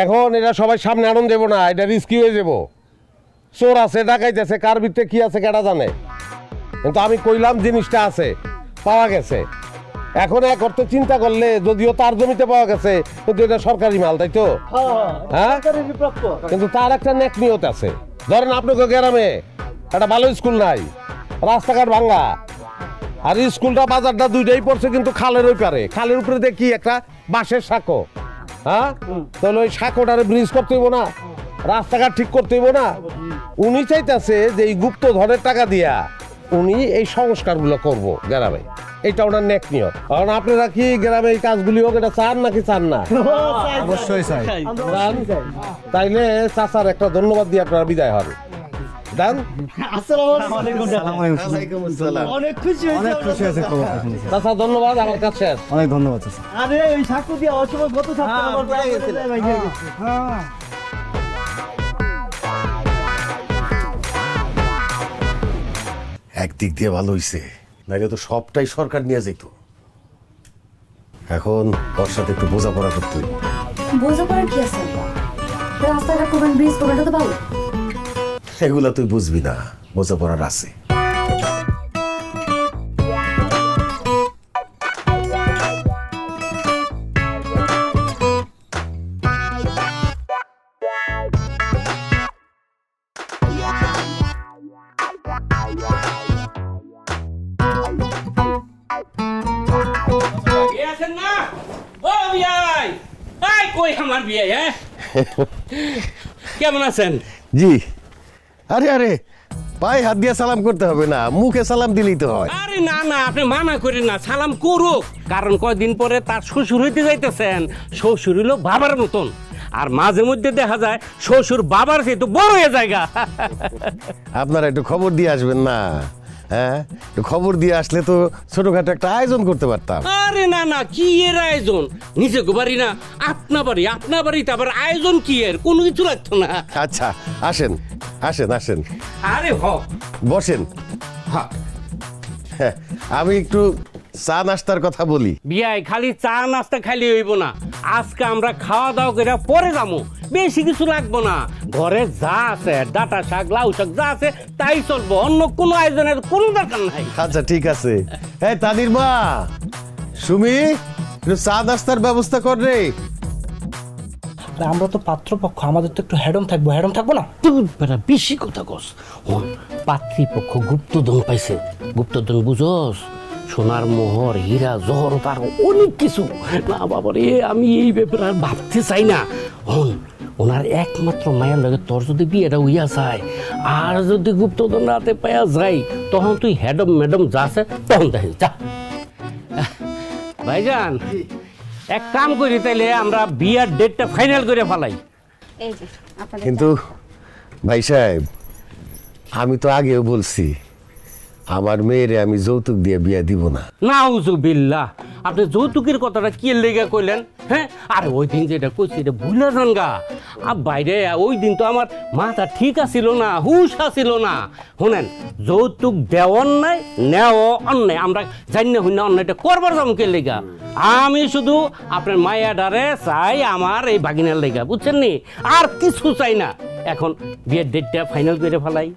এখন এটা সবাই সামনে আনন্দ দেবো না, এটা রিস্কি হয়ে যাব। চোর আছে ডাকাইতেছে, কার ভিতরে কি আছে কেডা জানে। কিন্তু আমি কইলাম জিনিসটা আছে, পাওয়া গেছে। এখন এক অর্থে চিন্তা করলে যদিও তার জমিতে পাওয়া গেছে, কিন্তু এটা সরকারি মাল, তাই তো? হ্যাঁ, কিন্তু তার একটা নেক নিয়ত আছে। ধরেন আপনাকে গ্রামে একটা ভালো স্কুল নাই, রাস্তাঘাট ভাঙ্গা, আর স্কুলটা বাজারটা দুইটাই পড়ছে কিন্তু খালের ওই পারে। খালের উপরে দেখি একটা বাঁশের সাঁকো। হ্যাঁ, তাহলে ওই সাঁকোটারে ব্রিজ করতে হইব না, রাস্তাঘাট ঠিক করতে হইব না। উনি চাইতেছে যে এই গুপ্ত ধনের টাকা দিয়া উনি এই সংস্কারগুলো করব গ্রামে, এটা ওনার নেক নিয়ত। কারণ আপনারা কি গ্রামে এই কাজগুলি হোক এটা চান নাকি চান না? অবশ্যই চাই। তাইলে চাচার একটা ধন্যবাদ দিয়ে আপনারা বিদায় হন। দেন। অনেক খুশি হয়েছে চাচা ধন্যবাদ, আমার কাছে অনেক ধন্যবাদ চাচা। আরে ওই সাকু দিয়ে অসময় কত ছাত্র আমার প্রায় গেছে। একদিক দিয়ে ভালো হইছে, নাইলে তো সবটাই সরকার নিয়ে যেত। এখন ওর সাথে একটু বোঝাপড়া করতে হইব। বোঝাপড়ার কি আছে? রাস্তাঘাট করবেন, ব্রিজ করবেন, এটা তো ভালো। এগুলা তুই বুঝবি না, বোঝাপড়ার আছে। কেমন আছেন? জি। আরে আরে, পায়ে হাত দিয়ে সালাম করতে হবে না, মুখে সালাম দিলেই তো হয়। আরে না না, আপনি মানা করেন না, সালাম করুক। কারণ কয়দিন পরে তার শ্বশুর হইতে যাইতেছেন। শ্বশুর হইল বাবার মতন, আর মাঝে মধ্যে দেখা যায় শ্বশুর বাবার চেয়ে তো বড় হয়ে জায়গা। আপনারা একটু খবর দিয়ে আসবেন না? হ্যাঁ, একটু খবর দিয়ে আসলে তো ছোটখাটো একটা আয়োজন করতে পারতাম। আরে না না, কি এর আয়োজন? নিজে বাড়ি না আপনার বাড়ি, আপনার বাড়িতে আবার আয়োজন কি এর? কোনো কিছু লাগতো না। আচ্ছা, আসেন আসেন আসেন। আরে হ, বসেন। হ্যাঁ, আমি একটু চা নাস্তার কথা বলি। বিয়াই খালি চা নাস্তা খালি হইব না, আজকে আমরা খাওয়া দাওয়া করে পরে যাবো। বেশি কিছু লাগবো না, ঘরে যা আছে ডাটা শাক, লাউ শাক যা আছে তাই চলবো, অন্য কোনো আয়োজনের কোনো দরকার নাই। আচ্ছা ঠিক আছে। এই তানির মা, সুমি, একটু চা নাস্তার ব্যবস্থা কর রে। আমরা তো পাত্রপক্ষ, আমাদের তো একটু হেডম থাকবো না? বেশি কথা কস। পাত্রীপক্ষ গুপ্তধন পাইছে। গুপ্তধন বুঝস? সোনার মোহর, হীরা জহর, তার অনেক কিছু। না বাবা রে, আমি এই ব্যাপারে আর ভাবতে চাই না। ওনার একমাত্র মায়ের লগে তোর যদি বিয়েটা হইয়া যায়, আর যদি গুপ্তধন রাতে পাইয়া যায়, তখন তুই হ্যাডম ম্যাডম যা আছে তখন দেখি যা। ভাইজান, এক কাম করি, তাইলে আমরা বিয়ার ডেটটা ফাইনাল করে ফেলাই। কিন্তু ভাই সাহেব, আমি তো আগেও বলছি আমার মেয়েরে আমি যৌতুক দিয়ে বিয়ে দিব না। নাউজুবিল্লাহ, আপনি যৌতুকের কথাটা কি লেগে কইলেন? হ্যাঁ, আরে ওই দিন যেটা কইছি এটা ভুলে যান গা। আর বাইরে ওই দিন তো আমার মাথা ঠিক আছিল না, হুশ আছিল না। শোনেন, যৌতুক দেওয়ার নাই, নেওয়া অন্যায়। আমরা জানি না হই না অন্যায়টা করবার যাম কে লেগা। আমি শুধু আপনার মায়াডারে চাই আমার এই ভাগিনার লেগা, বুঝছেন নি? আর কিছু চাই না। এখন বিয়ের ডেটটা ফাইনাল করে ফেলাই।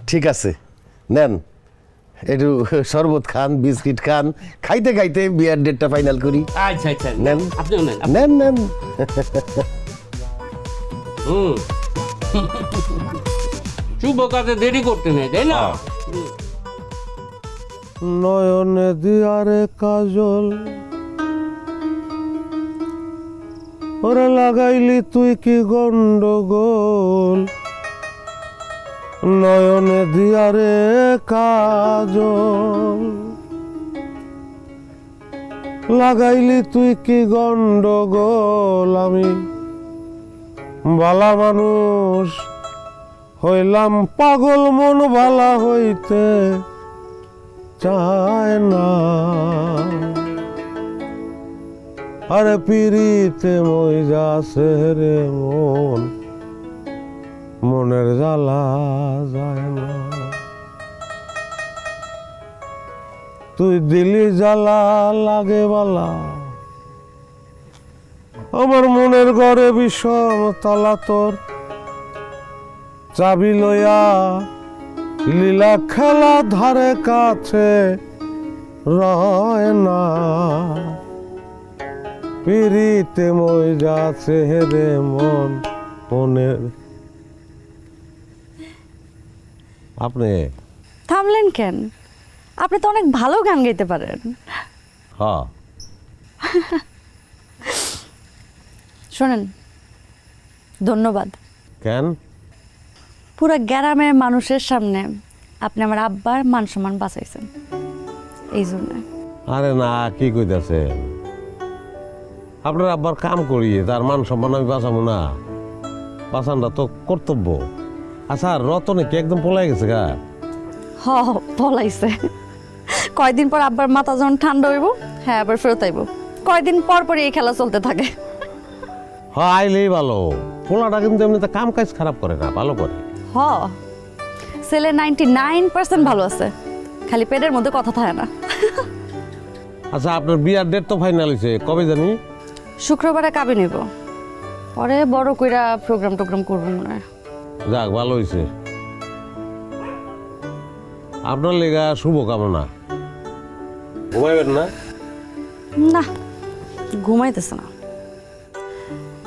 ঠিক আছে, নেন একটু শরবত খান, বিস্কিট খান, খাইতে খাইতে বিয়ার ডেটটা ফাইনাল করি। আচ্ছা আচ্ছা, নেন আপনিও নেন, নেন নেন। শুভ কাজে দেরি করতে নেই, তাই না? নয়নে দিয়ারে কাজল, ওরে লাগাইলি তুই কি গন্ডগোল। নয়নে দিয়ারে কাজল, লাগাইলি তুই কি গন্ডগোল। আমি বালা মানুষ হইলাম পাগল, মন বালা হইতে চায় না। আরে পিরিতে মই যাছে রে মন, মনের জ্বালা যায় না। তুই দিলি জ্বালা লাগে বালা, আমার মনের ঘরে বিষম তালা তোর চাবি লইয়া লীলা খেলা ধারে কাছে রয় না, পিরিতে মই যাচ্ছে রে মন মনের। আপনি থামলেন কেন? আপনি তো অনেক ভালো গান গাইতে পারেন। হ্যাঁ শোনেন, ধন্যবাদ। কেন? পুরো গ্রামের মানুষের সামনে আপনি আমার আব্বার মান সম্মান বাঁচাইছেন, এই জন্য। আরে না, কি কইতাছে? আপনার আব্বার কাম করি, তার মান সম্মান আমি বাঁচাবো না? বাঁচানটা তো কর্তব্য। আচ্ছা, রতনে কি একদম পলাই গেছে গা? হ পলাইছে। কয়দিন পর আব্বার মাথা যখন ঠান্ডা হইব, হ্যাঁ আবার ফেরত আইব। কয়দিন পর পরই এই খেলা চলতে থাকে। হ্যাঁ, আইলেই ভালো। পোলাটা কিন্তু এমনিতে কাম কাজ খারাপ করে না, ভালো করে। হ, ছেলে 99% ভালো আছে, খালি পেটের মধ্যে কথা থাকে না। আচ্ছা, আপনার বিয়ার ডেট তো ফাইনাল হয়েছে, কবে জানি? শুক্রবারে কাবি নেব, পরে বড় কইরা প্রোগ্রাম টোগ্রাম করবো মনে হয়। যাক, ভালো হয়েছে। আপনার লেগা শুভকামনা। ঘুমাইবেন না? না, ঘুমাইতেছে না।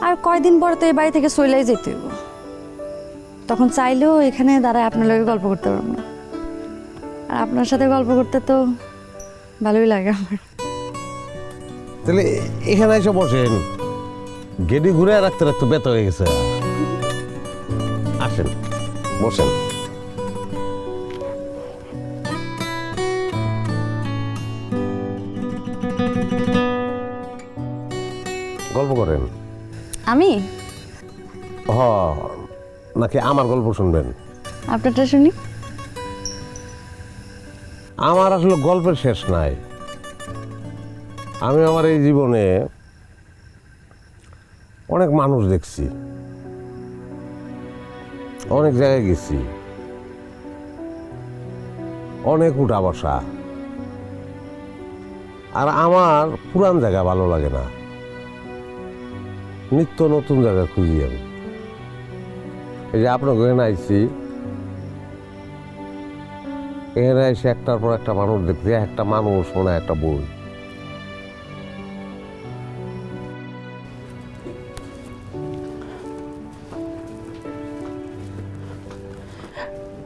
আর কয়দিন পর তো এই বাড়ি থেকে চলেই যেতে হইব, তখন চাইলেও এখানে দাঁড়ায় আপনার লগে গল্প করতে পারবো না। আর আপনার সাথে গল্প করতে তো ভালোই লাগে আমার। তাহলে এখানে এসে বসেন, গেডি ঘুরে রাখতে রাখতে ব্যথা হয়ে গেছে। আসেন, বসেন। গল্প করেন। আমি? হ, নাকি আমার গল্প শুনবেন? আপনারটা শুনি। আমার আসলে গল্পের শেষ নাই। আমি আমার এই জীবনে অনেক মানুষ দেখছি, অনেক জায়গায় গেছি, অনেক উঠা বসা। আর আমার পুরান জায়গা ভালো লাগে না, নিত্য নতুন জায়গা খুঁজি আমি। এই যে আপনার এখানে আইছি, এখানে এসে একটার পর একটা মানুষ দেখছি, একটা মানুষ মনে হয় একটা বই।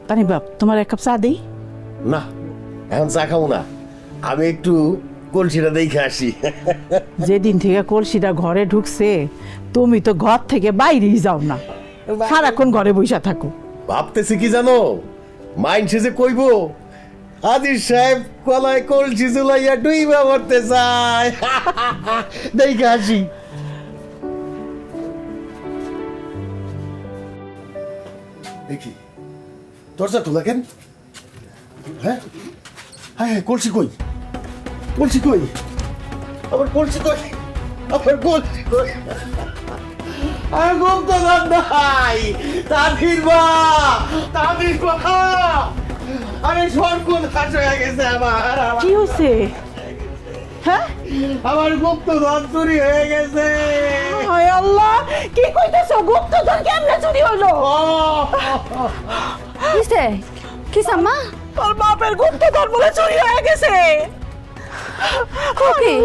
তানি বাপ, তোমার এক কাপ চা দেই? না, এখন চা খাবো না, আমি একটু কলসিটা দেখে আসি। যেদিন থেকে কলসিটা ঘরে ঢুকছে, তুমি তো ঘর থেকে বাইরেই যাও না, সারাক্ষণ ঘরে বসে থাকো। ভাবতেছি কি জানো, মাইন্ডসে যে কইব হাজির সাহেব কলায় কলসি চুলাইয়া ডুইবা মরতে চায়। দেখে আসি। দেখি দরজা খোলা কেন? হ্যাঁ হ্যাঁ, কলসি কই? কলসি কই? আমার কলসি কই? আমার কলসি কই? আর গুপ্ত নাই, তাদের মা, তাদের মা। আরে সরকুল খাস হয়ে গেছে আমার। কি হয়েছে? হ্যাঁ, আমার গুপ্তধন চুরি হয়ে গেছে। হায় আল্লাহ, কি কইতেছো? গুপ্তধন কেমনে চুরি হলো? কিসে? কিসে আম্মা? তোর বাপের গুপ্তধন বলে চুরি হয়ে গেছে। কি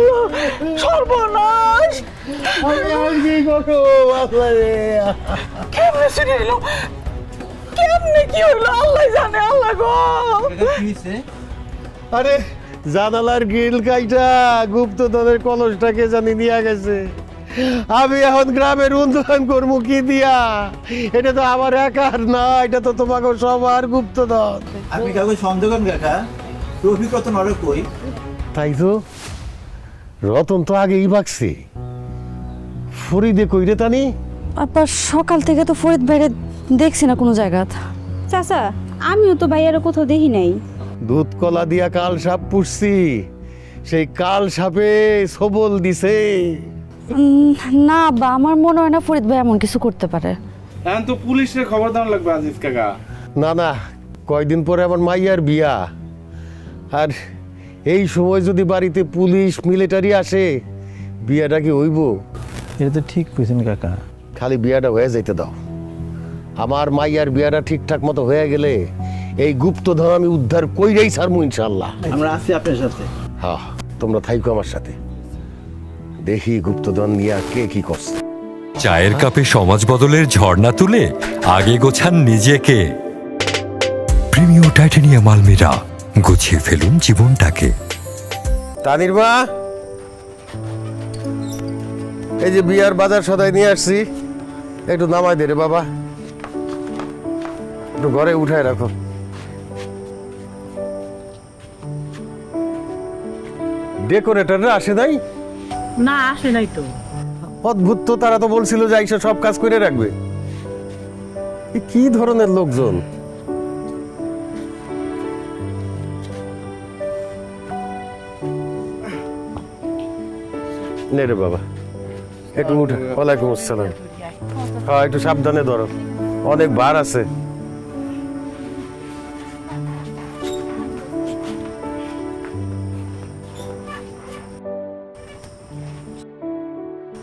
সর্বনাশ! আমি কি করবো বাবা রে? কেমনে চুরি হলো? কেমনে কি হলো আল্লাহ জানে। আল্লাহ গো! আরে জানালার গ্রিল কাইটা গুপ্তধনের কলসটাকে জানি নিয়ে গেছে। আমি এখন গ্রামের উন্নয়ন করবো কি দিয়া? এটা তো আমার একার না, এটা তো তোমাকে সবার গুপ্তধন। আপনি কাউকে সন্দেহ করেন কাকা? রফিক কত নরক কই? তাই তো, রতন তো আগেই ভাগছে। ফরিদে কইরে তানি? আপনার সকাল থেকে তো ফরিদ বাইরে দেখছি না কোনো জায়গা। চাচা, আমিও তো ভাইয়ারও কোথাও দেখি নাই। দুধ কলা দিয়া কাল সাপ পুষছি, সেই কাল সাপে সবল দিছে। না বা আমার মনে হয় না ফরিদ ভাই এমন কিছু করতে পারে। এখন তো পুলিশের খবর দেওয়া লাগবে আজিজ কাকা। না না, কয়দিন পরে আমার মাইয়ার বিয়া, আর এই সময় যদি বাড়িতে পুলিশ মিলিটারি আসে, বিয়াটা কি হইব? এটা তো ঠিক কইছেন কাকা। খালি বিয়াটা হয়ে যাইতে দাও, আমার মাইয়ার বিয়াটা ঠিকঠাক মতো হয়ে গেলে এই গুপ্তধন আমি উদ্ধার কইরাই ছাড়বো ইনশাল্লাহ। আমরা আছি আপনার সাথে। হ্যাঁ, তোমরা থাইকো আমার সাথে, দেখি গুপ্তধন নিয়ে কে কি করছে। চায়ের কাপে সমাজ বদলের ঝর্ণা তুলে আগে গোছান নিজেকে। প্রিমিয়ার টাইটানিয়াম আলমিরা, গুছিয়ে ফেলুন জীবনটাকে। তানির মা, এই যে বিয়ার বাজার সদাই নিয়ে আসছি, একটু নামাই দে রে বাবা, একটু ঘরে উঠায় রাখো। ডেকোরেটররা আসে নাই? না, আসে নাই তো। অদ্ভুত তো, তারা তো বলছিল যে আইসা সব কাজ করে রাখবে। এ কি ধরনের লোকজন? নে রে বাবা, একটু উঠে। ওয়ালাইকুম আসসালাম। হ্যাঁ, একটু সাবধানে ধরো, অনেক বার আছে।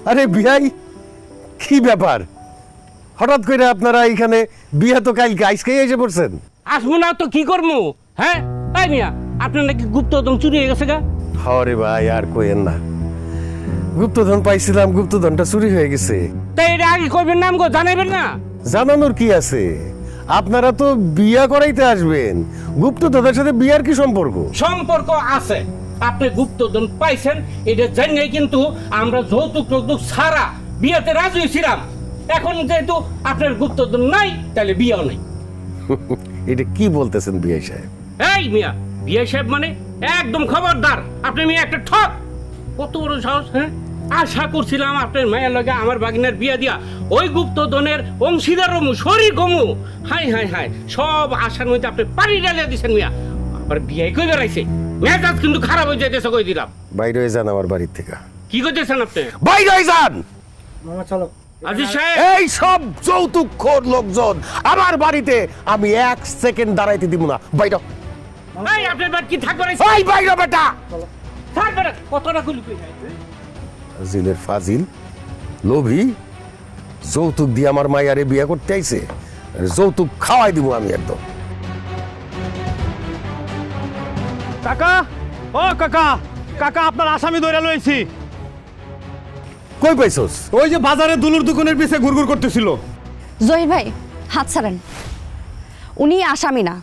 আরে বিয়াই, কি ব্যাপার? হঠাৎ করে আপনারা এখানে? বিয়া তো কালকে, আজকেই এসে পড়ছেন। আসবো না তো কি করবো? হ্যাঁ তাই মিয়া, আপনার নাকি গুপ্তধন চুরি হয়ে গেছে গা? হরে ভাই, আর কইেন না, গুপ্তধন পাইছিলাম, গুপ্তধনটা চুরি হয়ে গেছে। তাই এটা আগে কইবেন না, আমগো জানাইবেন না? জানানোর কি আছে? আপনারা তো বিয়া করাইতে আসবেন, গুপ্তধনের সাথে বিয়ার কি সম্পর্ক? সম্পর্ক আছে। আপনি গুপ্তধন পাইছেন এটা জানিয়ে কিন্তু আমরা যৌতুক টৌতুক ছাড়া বিয়েতে রাজি হয়েছিলাম। এখন যেহেতু আপনার গুপ্তধন নাই, তাহলে বিয়েও নাই। এটা কি বলতেছেন বিয়াই সাহেব? এই মিয়া, বিয়ে সাহেব মানে একদম খবরদার। আপনি মিয়া একটা ঠক। কত বড় সাহস! হ্যাঁ, আশা করছিলাম আপনার মায়ের লগে আমার বাগিনার বিয়া দিয়া ওই গুপ্তধনের অংশীদার হমু, শরীর কমু। হাই হাই হাই, সব আশার মধ্যে আপনি পানি ঢালিয়া দিচ্ছেন মিয়া। আবার বিয়ে কই বেড়াইছে, মেজাজ কিন্তু খারাপ হয়ে যাইতেছে, কই দিলাম। বাইরে হয়ে যান আমার বাড়ির থেকে। কি করতেছেন আপনি? বাইরে হয়ে যান। মামা চলো। আজিজ সাহেব, এই সব যৌতুকখোর লোকজন আমার বাড়িতে আমি 1 সেকেন্ড দাঁড়াইতে দিব না। বাইরে। এই আপনার বাড়ি কি থাকবে? এই বাইরে বেটা। থাকবে না, কতটা গুলি কই? ফাজিলের ফাজিল, লোভী, যৌতুক দিয়ে আমার মাইয়ারে বিয়ে করতে আইছে। যৌতুক খাওয়াই দিব আমি একদম। কাকা, ও কাকা, কাকা আপনার আসামি ধরে লইছি। কই পাইছস? ওই যে বাজারে দুলুর দোকানের পিছে ঘুরঘুর করতেছিল। জহির ভাই, হাত ছাড়েন। উনি আসামি না,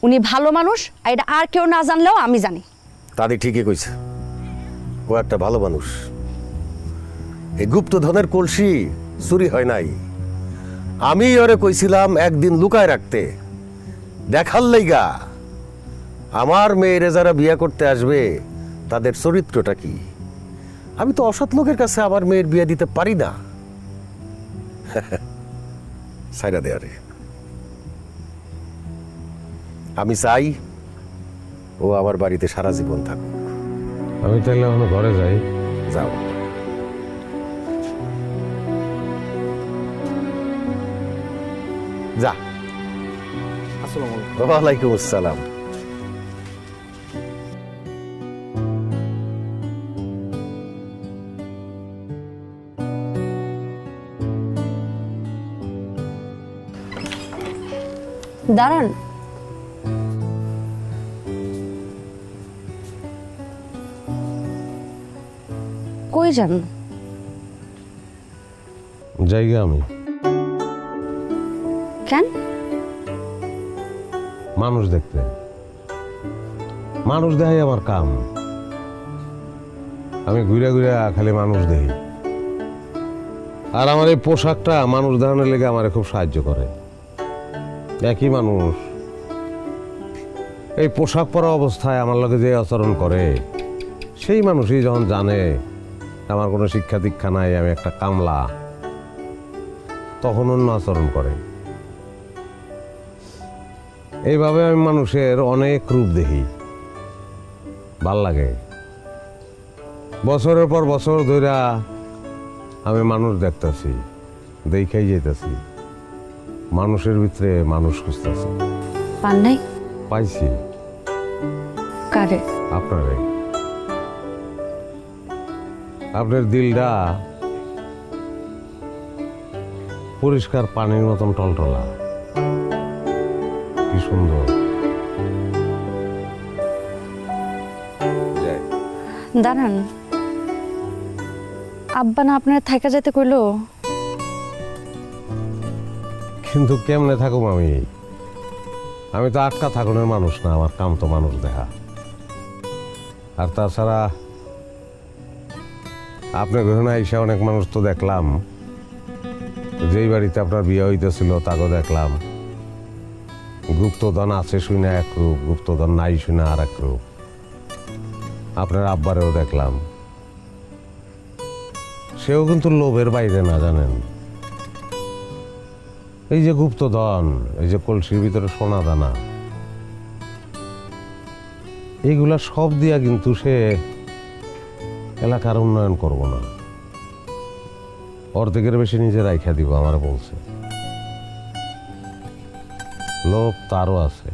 উনি ভালো মানুষ। আর এটা আর কেউ না জানলেও আমি জানি। তাদের ঠিকই কইছে, ও একটা ভালো মানুষ। এই গুপ্তধনের কলসি চুরি হয় নাই। আমি ওরে কইছিলাম একদিন লুকায় রাখতে, দেখার লাইগা আমার মেয়েরে যারা বিয়ে করতে আসবে তাদের চরিত্রটা কি। আমি তো অসৎ লোকের কাছে আমার মেয়ের বিয়ে দিতে পারি না। সাইরা দে আরে। আমি চাই ও আমার বাড়িতে সারা জীবন থাকুক। আমি তাহলে এখন ঘরে যাই। যাও। যা। আসসালামু আলাইকুম। ওয়ালাইকুম আসসালাম। দাঁড়ান, কই যান? জায়গা আমি কেন? মানুষ দেখতে। মানুষ দেখাই আমার কাম। আমি ঘুরে ঘুরে খালি মানুষ দেখি। আর আমার এই পোশাকটা মানুষ দেখানোর লেগে আমার খুব সাহায্য করে। একই মানুষ এই পোশাক পরা অবস্থায় আমার লগে যে আচরণ করে, সেই মানুষই যখন জানে আমার কোনো শিক্ষা দীক্ষা নাই, আমি একটা কামলা, তখন অন্য আচরণ করে। এইভাবে আমি মানুষের অনেক রূপ দেখি, ভাল লাগে। বছরের পর বছর ধরে আমি মানুষ দেখতেছি, দেখাই যেতেছি মানুষের ভিতরে মানুষ খুঁজতেছে। পান নাই? পাইছি। কারে? আপনারে। আপনার দিলটা পরিষ্কার পানির মতন টলটলা, কি সুন্দর। দাঁড়ান, আব্বা না আপনার থাকা যেতে কইলো? কিন্তু কেমনে থাকুম আমি? আমি তো আটকা থাকুনের মানুষ না, আমার কাম তো মানুষ দেখা। আর তাছাড়া আপনার ঘরে আইসা অনেক মানুষ তো দেখলাম, যেই বাড়িতে আপনার বিয়ে হইতেছিল তাকেও দেখলাম। গুপ্তধন আছে শুনে এক রূপ, গুপ্তধন নাই শুনে আর এক রূপ। আপনার আব্বারেও দেখলাম, সেও কিন্তু লোভের বাইরে না, জানেন। এই যে গুপ্তধন, এই যে কলসির ভিতরে সোনা দানা, এইগুলা সব দিয়া কিন্তু সে এলাকার উন্নয়ন করব না, অর্ধেকের বেশি নিজে রাইখা দিব আমার বলছে। লোভ তারও আছে,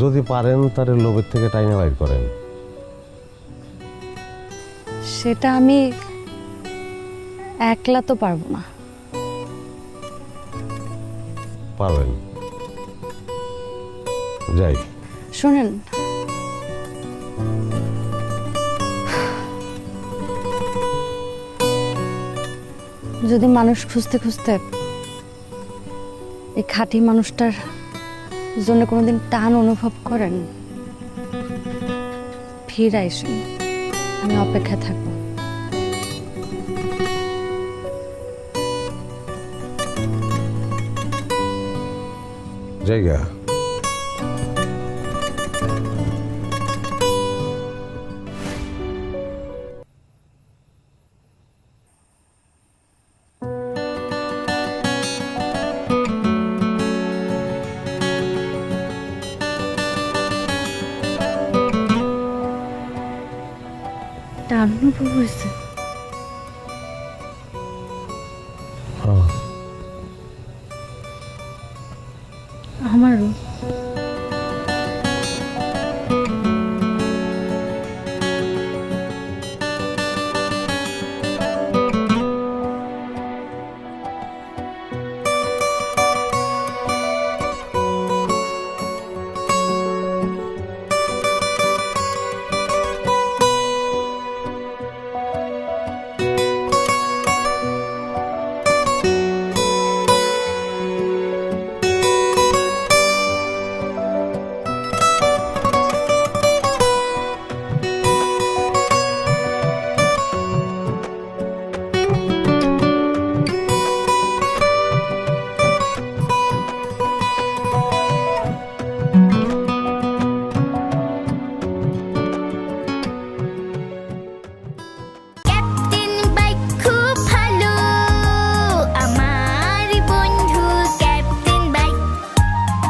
যদি পারেন তারে লোভের থেকে টাইনা বাইর করেন। সেটা আমি একলা তো পারবো না। পারবেন, যাই। শুনেন, যদি মানুষ খুঁজতে খুঁজতে এই খাঁটি মানুষটার জন্য কোনোদিন টান অনুভব করেন, ফিরে আইসুন, আমি অপেক্ষায় থাকবো। জায়গা টান অনুভব হয়েছে। আমারও।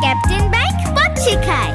ক্যাপ্টেন বাইক পথ শেখায়।